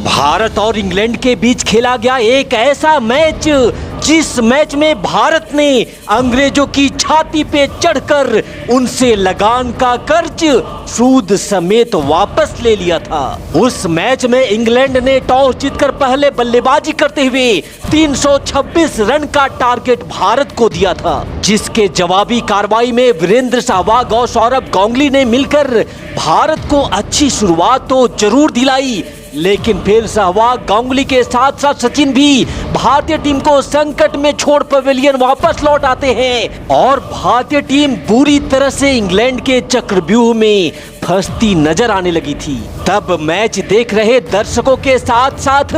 भारत और इंग्लैंड के बीच खेला गया एक ऐसा मैच जिस मैच में भारत ने अंग्रेजों की छाती पे चढ़कर उनसे लगान का कर्ज सूद समेत वापस ले लिया था। उस मैच में इंग्लैंड ने टॉस जीतकर पहले बल्लेबाजी करते हुए 326 रन का टारगेट भारत को दिया था, जिसके जवाबी कार्रवाई में वीरेंद्र सहवाग और सौरभ गांगुली ने मिलकर भारत को अच्छी शुरुआत तो जरूर दिलाई, लेकिन फिर सहवाग गांगुली के साथ साथ सचिन भी भारतीय टीम को संकट में छोड़ पवेलियन वापस लौट आते हैं और भारतीय टीम बुरी तरह से इंग्लैंड के चक्रव्यूह में फंसती नजर आने लगी थी। तब मैच देख रहे दर्शकों के साथ साथ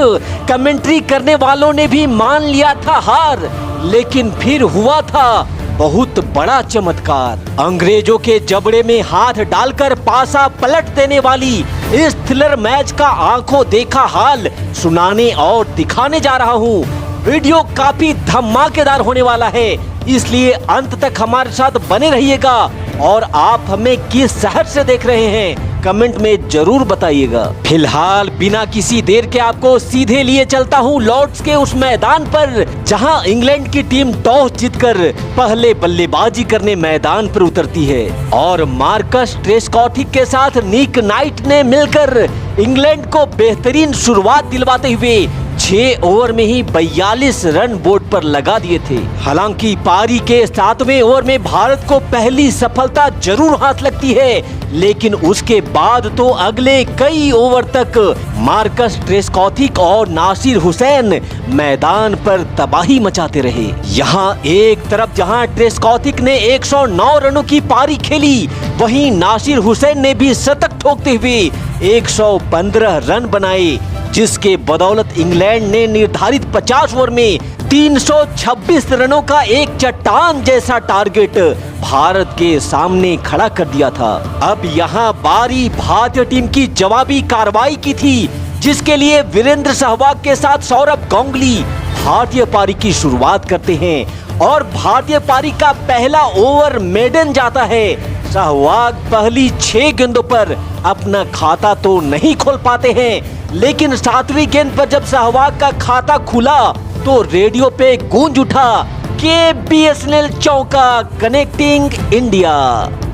कमेंट्री करने वालों ने भी मान लिया था हार, लेकिन फिर हुआ था बहुत बड़ा चमत्कार। अंग्रेजों के जबड़े में हाथ डालकर पासा पलट देने वाली इस थ्रिलर मैच का आंखों देखा हाल सुनाने और दिखाने जा रहा हूँ। वीडियो काफी धमाकेदार होने वाला है, इसलिए अंत तक हमारे साथ बने रहिएगा और आप हमें किस शहर से देख रहे हैं कमेंट में जरूर बताइएगा। फिलहाल बिना किसी देर के आपको सीधे लिए चलता हूँ लॉर्ड्स के उस मैदान पर जहां इंग्लैंड की टीम टॉस जीतकर पहले बल्लेबाजी करने मैदान पर उतरती है और मार्कस ट्रेस्कॉथिक के साथ निक नाइट ने मिलकर इंग्लैंड को बेहतरीन शुरुआत दिलवाते हुए 6 ओवर में ही 42 रन बोर्ड पर लगा दिए थे। हालांकि पारी के 7वें ओवर में भारत को पहली सफलता जरूर हाथ लगती है, लेकिन उसके बाद तो अगले कई ओवर तक मार्कस ट्रेस्कॉथिक और नासिर हुसैन मैदान पर तबाही मचाते रहे। यहाँ एक तरफ जहाँ ट्रेस्कॉथिक ने 109 रनों की पारी खेली, वहीं नासिर हुसैन ने भी शतक ठोकते हुए 115 रन बनाए, जिसके बदौलत इंग्लैंड ने निर्धारित 50 ओवर में 326 रनों का एक चट्टान जैसा टारगेट भारत के सामने खड़ा कर दिया था। अब यहाँ बारी भारतीय टीम की जवाबी कार्रवाई की थी, जिसके लिए वीरेंद्र सहवाग के साथ सौरभ गांगुली भारतीय पारी की शुरुआत करते हैं और भारतीय पारी का पहला ओवर मेडन जाता है। सहवाग पहली 6 गेंदों पर अपना खाता तो नहीं खोल पाते हैं, लेकिन 7वीं गेंद पर जब सहवाग का खाता खुला तो रेडियो पे गूंज उठा के BSNL चौका कनेक्टिंग इंडिया।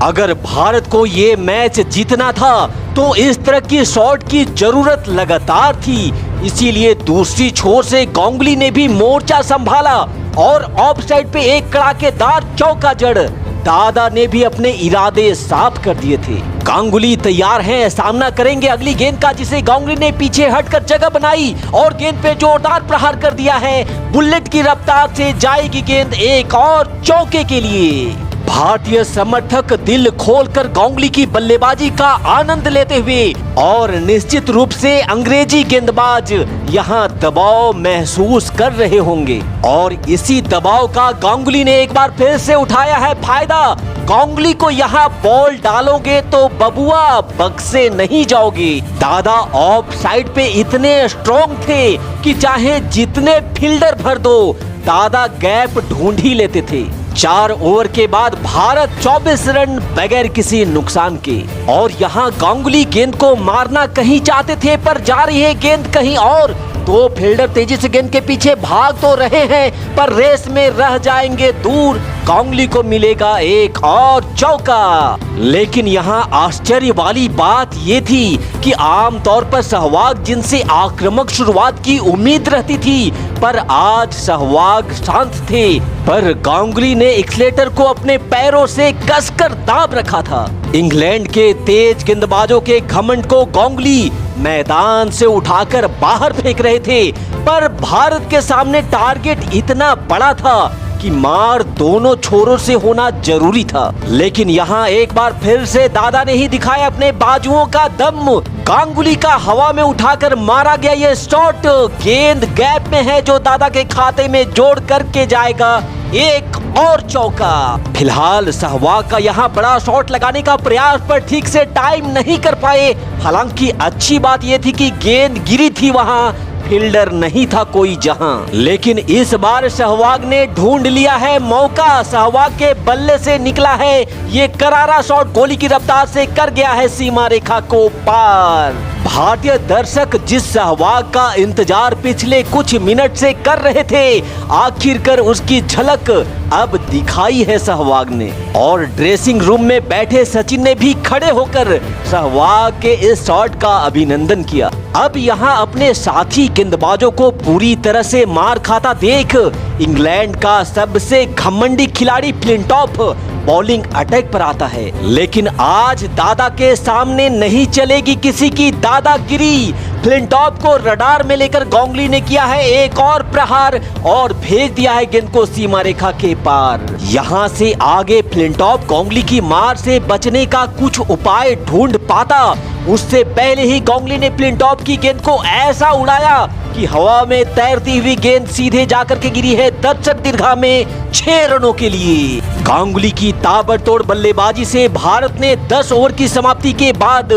अगर भारत को ये मैच जीतना था तो इस तरह की शॉट की जरूरत लगातार थी, इसीलिए दूसरी छोर से गांगुली ने भी मोर्चा संभाला और ऑफ साइड पे एक कड़ाकेदार चौका जड़ दादा ने भी अपने इरादे साफ कर दिए थे। गांगुली तैयार हैं, सामना करेंगे अगली गेंद का, जिसे गांगुली ने पीछे हटकर जगह बनाई और गेंद पे जोरदार प्रहार कर दिया है। बुलेट की रफ्तार से जाएगी गेंद एक और चौके के लिए। भारतीय समर्थक दिल खोलकर गांगुली की बल्लेबाजी का आनंद लेते हुए और निश्चित रूप से अंग्रेजी गेंदबाज यहाँ दबाव महसूस कर रहे होंगे और इसी दबाव का गांगुली ने एक बार फिर से उठाया है फायदा। गांगुली को यहाँ बॉल डालोगे तो बबुआ बक्से नहीं जाओगे। दादा ऑफ साइड पे इतने स्ट्रॉन्ग थे कि चाहे जितने फील्डर भर दो, दादा गैप ढूंढ ही लेते थे। 4 ओवर के बाद भारत 24 रन बगैर किसी नुकसान के और यहाँ गांगुली गेंद को मारना कहीं चाहते थे, पर जा रही है गेंद कहीं और। 2 फील्डर तेजी से गेंद के पीछे भाग तो रहे हैं, पर रेस में रह जाएंगे दूर। गांगुली को मिलेगा एक और चौका। लेकिन यहाँ आश्चर्य वाली बात ये थी कि आमतौर पर सहवाग जिनसे आक्रामक शुरुआत की उम्मीद रहती थी, पर आज सहवाग शांत थे, पर गांगुली ने एक्सीलेटर को अपने पैरों से कसकर दाब रखा था। इंग्लैंड के तेज गेंदबाजों के घमंड को गांगुली मैदान से उठाकर बाहर फेंक रहे थे, पर भारत के सामने टारगेट इतना बड़ा था कि मार दोनों छोरों से होना जरूरी था। लेकिन यहाँ एक बार फिर से दादा ने ही दिखाया अपने बाजुओं का दम। गांगुली का हवा में उठाकर मारा गया ये शॉट गेंद गैप में है, जो दादा के खाते में जोड़ करके जाएगा एक और चौका। फिलहाल सहवाग का यहाँ बड़ा शॉट लगाने का प्रयास पर ठीक से टाइम नहीं कर पाए। हालांकि अच्छी बात यह थी कि गेंद गिरी थी, वहाँ फील्डर नहीं था कोई जहां। लेकिन इस बार सहवाग ने ढूंढ लिया है मौका। सहवाग के बल्ले से निकला है ये करारा शॉट, गोली की रफ्तार से कर गया है सीमा रेखा को पार। भारतीय दर्शक जिस सहवाग का इंतजार पिछले कुछ मिनट से कर रहे थे, आखिरकार उसकी झलक अब दिखाई है सहवाग ने। और ड्रेसिंग रूम में बैठे सचिन ने भी खड़े होकर सहवाग के इस शॉट का अभिनंदन किया। अब यहाँ अपने साथी गेंदबाजों को पूरी तरह से मार खाता देख इंग्लैंड का सबसे घमंडी खिलाड़ी फ्लिंटॉफ बॉलिंग अटैक पर आता है। लेकिन आज दादा के सामने नहीं चलेगी किसी की दादागिरी। फ्लिंटॉफ को रडार में लेकर गांगुली ने किया है एक और प्रहार और भेज दिया है गेंद को सीमा रेखा के पार। यहाँ से आगे फ्लिंटॉफ गांगुली की मार से बचने का कुछ उपाय ढूंढ पाता, उससे पहले ही गांगुली ने फ्लिंटॉफ की गेंद को ऐसा उड़ाया कि हवा में तैरती हुई गेंद सीधे जाकर के गिरी है दर्शक दीर्घा में 6 रनों के लिए। गांगुली की ताबड़तोड़ बल्लेबाजी से भारत ने 10 ओवर की समाप्ति के बाद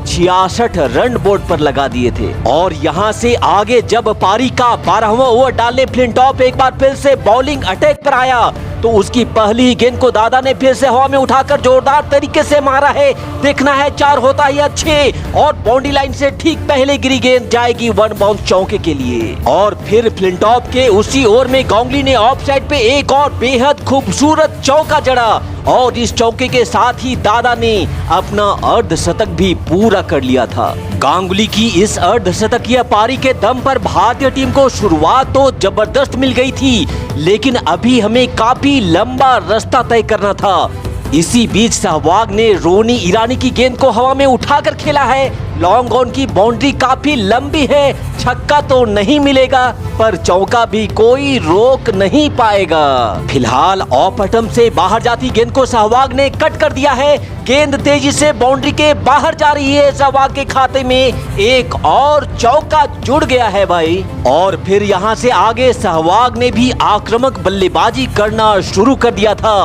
66 रन बोर्ड पर लगा दिए थे। और यहाँ से आगे जब पारी का 12वां ओवर डालने फ्लिंटॉफ एक बार फिर से बॉलिंग अटैक पर आया तो उसकी पहली ही गेंद को दादा ने फिर से हवा में उठाकर जोरदार तरीके से मारा है। देखना है 4 होता है या 6, और बाउंड्री लाइन से ठीक पहले गिरी गेंद जाएगी 1 बाउंस चौके के लिए। और फिर फ्लिंटॉफ के उसी ओवर में गांगुली ने ऑफ साइड पे एक और बेहद खूबसूरत चौका जड़ा और इस चौके के साथ ही दादा ने अपना अर्धशतक भी पूरा कर लिया था। गांगुली की इस अर्धशतकीय पारी के दम पर भारतीय टीम को शुरुआत तो जबरदस्त मिल गई थी, लेकिन अभी हमें काफी लंबा रास्ता तय करना था। इसी बीच सहवाग ने रोनी ईरानी की गेंद को हवा में उठाकर खेला है। लॉन्ग ऑन की बाउंड्री काफी लंबी है, छक्का तो नहीं मिलेगा पर चौका भी कोई रोक नहीं पाएगा। फिलहाल ऑफ अटम से बाहर जाती गेंद को सहवाग ने कट कर दिया है। गेंद तेजी से बाउंड्री के बाहर जा रही है। सहवाग के खाते में एक और चौका जुड़ गया है भाई। और फिर यहाँ से आगे सहवाग ने भी आक्रामक बल्लेबाजी करना शुरू कर दिया था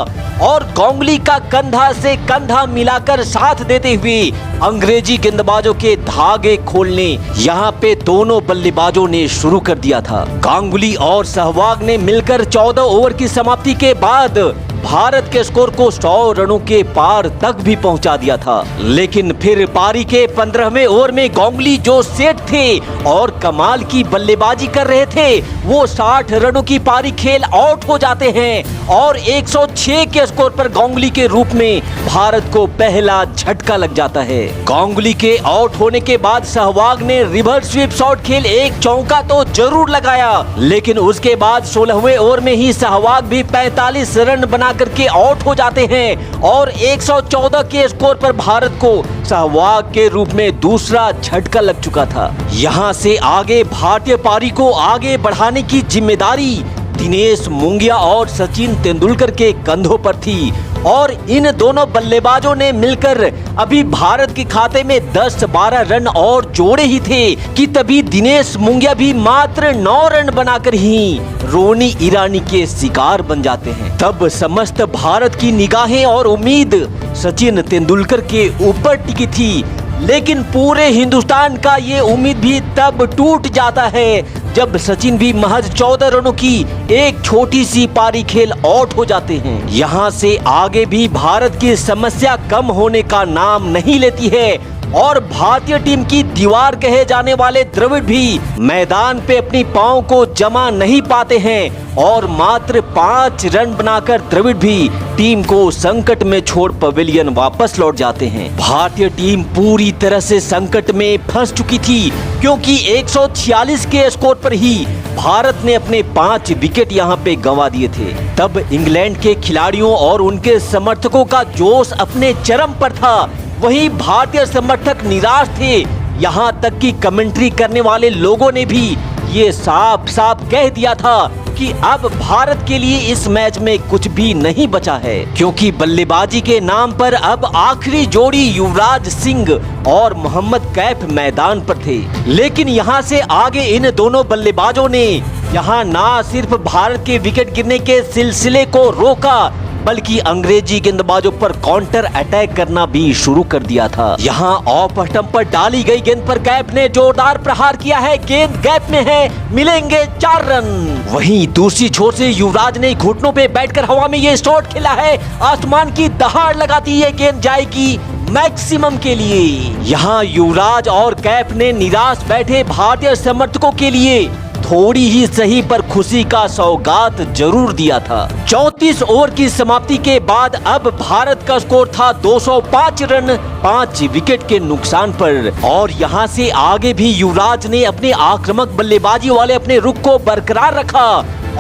और गांगुली का कंधा से कंधा मिलाकर साथ देते हुए अंग्रेजी गेंदबाजों के धागे खोलने यहाँ पे दोनों बल्लेबाजों ने शुरू कर दिया था। गांगुली और सहवाग ने मिलकर 14 ओवर की समाप्ति के बाद भारत के स्कोर को 100 रनों के पार तक भी पहुंचा दिया था। लेकिन फिर पारी के 15वें ओवर में गांगुली जो सेट थे और कमाल की बल्लेबाजी कर रहे थे, वो 60 रनों की पारी खेल आउट हो जाते हैं और 106 के स्कोर पर गांगुली के रूप में भारत को पहला झटका लग जाता है। गांगुली के आउट होने के बाद सहवाग ने रिवर्स स्वीप शॉट खेल एक चौका तो जरूर लगाया, लेकिन उसके बाद 16वें ओवर में ही सहवाग भी 45 रन बना करके आउट हो जाते हैं और 114 के स्कोर पर भारत को सहवाग के रूप में दूसरा झटका लग चुका था। यहाँ से आगे भारतीय पारी को आगे बढ़ाने की जिम्मेदारी दिनेश मुंगिया और सचिन तेंदुलकर के कंधों पर थी और इन दोनों बल्लेबाजों ने मिलकर अभी भारत के खाते में 10-12 रन और जोड़े ही थे कि तभी दिनेश मुंगिया भी मात्र 9 रन बनाकर ही रोनी ईरानी के शिकार बन जाते हैं। तब समस्त भारत की निगाहें और उम्मीद सचिन तेंदुलकर के ऊपर टिकी थी, लेकिन पूरे हिंदुस्तान का ये उम्मीद भी तब टूट जाता है जब सचिन भी महज 14 रनों की एक छोटी सी पारी खेल आउट हो जाते हैं। यहाँ से आगे भी भारत की समस्या कम होने का नाम नहीं लेती है और भारतीय टीम की दीवार कहे जाने वाले द्रविड़ भी मैदान पे अपनी पांव को जमा नहीं पाते हैं और मात्र 5 रन बनाकर द्रविड़ भी टीम को संकट में छोड़ पवेलियन वापस लौट जाते हैं। भारतीय टीम पूरी तरह से संकट में फंस चुकी थी क्योंकि 146 के स्कोर पर ही भारत ने अपने 5 विकेट यहाँ पे गंवा दिए थे। तब इंग्लैंड के खिलाड़ियों और उनके समर्थकों का जोश अपने चरम पर था, वहीं भारतीय समर्थक निराश थे। यहाँ तक कि कमेंट्री करने वाले लोगों ने भी ये साफ साफ कह दिया था कि अब भारत के लिए इस मैच में कुछ भी नहीं बचा है, क्योंकि बल्लेबाजी के नाम पर अब आखिरी जोड़ी युवराज सिंह और मोहम्मद कैफ मैदान पर थे। लेकिन यहाँ से आगे इन दोनों बल्लेबाजों ने यहाँ ना सिर्फ भारत के विकेट गिरने के सिलसिले को रोका बल्कि अंग्रेजी गेंदबाजों पर काउंटर अटैक करना भी शुरू कर दिया था। यहाँ ऑफ स्टंप पर डाली गई गेंद पर कैफ ने जोरदार प्रहार किया है, गेंद गैप में है, मिलेंगे 4 रन। वहीं दूसरी छोर से युवराज ने घुटनों पे बैठकर हवा में ये शॉट खेला है, आसमान की दहाड़ लगाती है, गेंद जाएगी मैक्सिमम के लिए। यहाँ युवराज और कैप ने निराश बैठे भारतीय समर्थकों के लिए थोड़ी ही सही पर खुशी का सौगात जरूर दिया था। 34 ओवर की समाप्ति के बाद अब भारत का स्कोर था 205 रन 5 विकेट के नुकसान पर। और यहाँ से आगे भी युवराज ने अपने आक्रामक बल्लेबाजी वाले अपने रुख को बरकरार रखा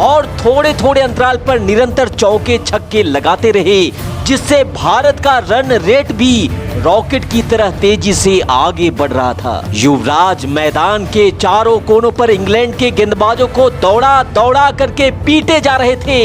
और थोड़े थोड़े अंतराल पर निरंतर चौके छक्के लगाते रहे, जिससे भारत का रन रेट भी रॉकेट की तरह तेजी से आगे बढ़ रहा था। युवराज मैदान के चारों कोनों पर इंग्लैंड के गेंदबाजों को दौड़ा दौड़ा करके पीटे जा रहे थे।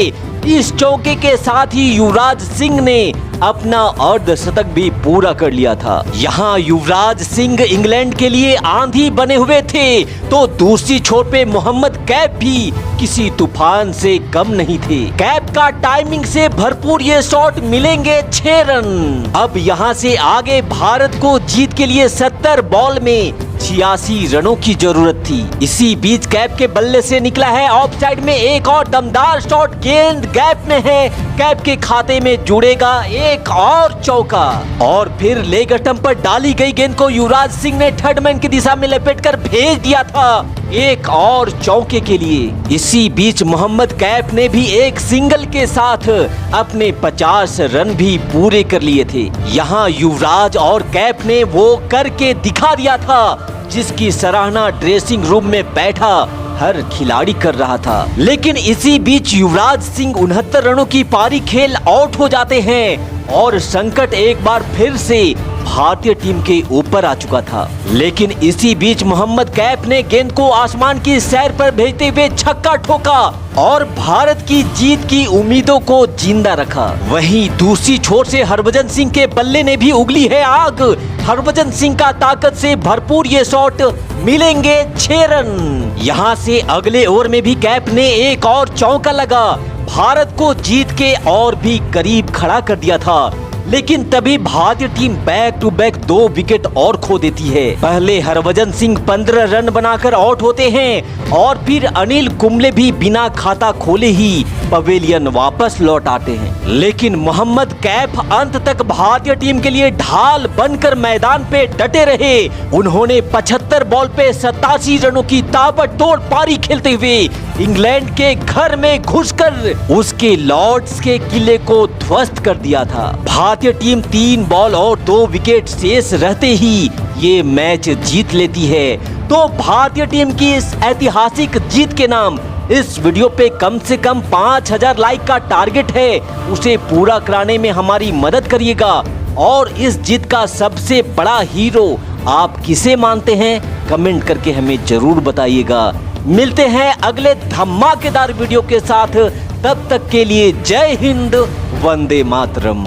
इस चौके के साथ ही युवराज सिंह ने अपना अर्धशतक भी पूरा कर लिया था। यहाँ युवराज सिंह इंग्लैंड के लिए आंधी बने हुए थे, तो दूसरी छोर पे मोहम्मद कैफ भी किसी तूफान से कम नहीं थे। कैफ का टाइमिंग से भरपूर ये शॉट मिलेंगे 6 रन। अब यहाँ से आगे भारत को जीत के लिए 70 बॉल में 86 रनों की जरूरत थी। इसी बीच कैप के बल्ले से निकला है ऑफ साइड में एक और दमदार शॉट, गेंद गैप में है, कैप के खाते में जुड़ेगा एक और चौका। और फिर लेग स्टंप पर डाली गई गेंद को युवराज सिंह ने थर्ड मैन की दिशा में लपेटकर भेज दिया था एक और चौके के लिए। इसी बीच मोहम्मद कैफ ने भी एक सिंगल के साथ अपने 50 रन भी पूरे कर लिए थे। यहाँ युवराज और कैफ ने वो करके दिखा दिया था जिसकी सराहना ड्रेसिंग रूम में बैठा हर खिलाड़ी कर रहा था। लेकिन इसी बीच युवराज सिंह 69 रनों की पारी खेल आउट हो जाते हैं और संकट एक बार फिर से भारतीय टीम के ऊपर आ चुका था। लेकिन इसी बीच मोहम्मद कैफ ने गेंद को आसमान की सैर पर भेजते हुए छक्का ठोका और भारत की जीत की उम्मीदों को जिंदा रखा। वहीं दूसरी छोर से हरभजन सिंह के बल्ले ने भी उगली है आग। हरभजन सिंह का ताकत से भरपूर ये शॉट, मिलेंगे 6 रन। यहाँ से अगले ओवर में भी कैफ ने एक और चौका लगा, भारत को जीत के और भी करीब खड़ा कर दिया था। लेकिन तभी भारतीय team back to back 2 wicket और खो देती है। पहले हरभजन सिंह 15 रन बनाकर आउट होते हैं और फिर अनिल कुंबले भी बिना खाता खोले ही पवेलियन वापस लौट आते हैं। लेकिन मोहम्मद कैफ अंत तक भारतीय टीम के लिए ढाल बनकर मैदान पे डटे रहे। उन्होंने 75 बॉल पे 87 रनों की ताबड़तोड़ पारी खेलते हुए इंग्लैंड के घर में घुसकर उसके लॉर्ड्स के किले को ध्वस्त कर दिया था। भारतीय टीम 3 बॉल और 2 विकेट शेष रहते ही ये मैच जीत लेती है। तो भारतीय टीम की इस ऐतिहासिक जीत के नाम इस वीडियो पे कम से कम 5000 लाइक का टारगेट है, उसे पूरा कराने में हमारी मदद करिएगा। और इस जीत का सबसे बड़ा हीरो आप किसे मानते हैं, कमेंट करके हमें जरूर बताइएगा। मिलते हैं अगले धमाकेदार वीडियो के साथ, तब तक के लिए जय हिंद, वंदे मातरम।